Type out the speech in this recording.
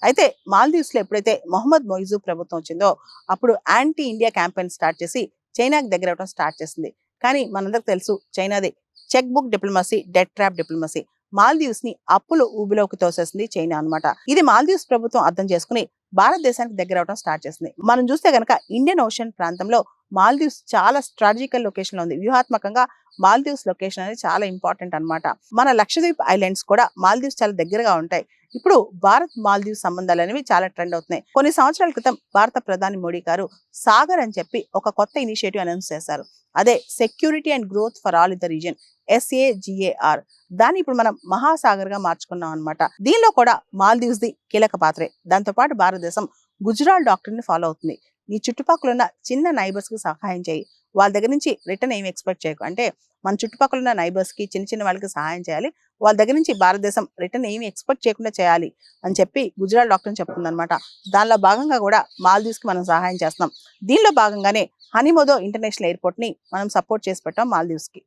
అయితే మాల్దీవ్స్ లో ఎప్పుడైతే మొహమ్మద్ మొయిజు ప్రభుత్వం వచ్చిందో అప్పుడు యాంటీ ఇండియా క్యాంపెయిన్ స్టార్ట్ చేసి చైనాకి దగ్గర అవడం స్టార్ట్ చేసింది. కానీ మనందరికి తెలుసు చైనాది cheque book diplomacy, debt trap diplomacy. Maldives ని అప్పులు ఊబిలోకి తోసేసింది చైనా అన్నమాట. ఇది మాల్దీవ్స్ ప్రభుత్వం అర్థం చేసుకుని భారతదేశానికి దగ్గర అవడం స్టార్ట్ చేసింది. మనం చూస్తే గనక ఇండియన్ ఓషన్ ప్రాంతంలో మాల్దీవ్స్ చాలా స్ట్రాటజికల్ లొకేషన్ లో ఉంది. వ్యూహాత్మకంగా మాల్దీవ్స్ లొకేషన్ అనేది చాలా ఇంపార్టెంట్ అన్నమాట. మన లక్షద్వీప్ ఐలాండ్స్ కూడా మాల్దీవ్స్ చాలా దగ్గరగా ఉంటాయి. ఇప్పుడు భారత్ మాల్దీవ్స్ సంబంధాలు అనేవి చాలా ట్రెండ్ అవుతున్నాయి. కొన్ని సంవత్సరాల క్రితం భారత ప్రధాని మోడీ గారు సాగర్ అని చెప్పి ఒక కొత్త ఇనిషియేటివ్ అనౌన్స్ చేశారు. అదే security and growth for all in the region, SAGAR. దాన్ని ఇప్పుడు మనం మహాసాగర్ గా మార్చుకున్నాం అన్నమాట. దీనిలో కూడా మాల్దీవ్స్ ది కీలక పాత్రే. దాంతో పాటు భారతదేశం గుజరాల్ డాక్టర్ ని ఫాలో అవుతుంది. నీ చుట్టుపక్కల ఉన్న చిన్న నైబర్స్ కి సహాయం చేయి, వాళ్ళ దగ్గర నుంచి రిటర్న్ ఏమి ఎక్స్పెక్ట్ చేయకు. అంటే మన చుట్టుపక్కల ఉన్న నైబర్స్ కి, చిన్న చిన్న వాళ్ళకి సహాయం చేయాలి, వాళ్ళ దగ్గర నుంచి భారతదేశం రిటర్న్ ఏమి ఎక్స్పెక్ట్ చేయకుండా చేయాలి అని చెప్పి గుజరాల్ డాక్టర్ చెప్తుంది అనమాట. దానిలో భాగంగా కూడా మాల్దీవ్స్ కి మనం సహాయం చేస్తున్నాం. దీనిలో భాగంగానే హనీమోదో ఇంటర్నేషనల్ ఎయిర్పోర్ట్ ని మనం సపోర్ట్ చేసి పెట్టాం మాల్దీవ్స్ కి.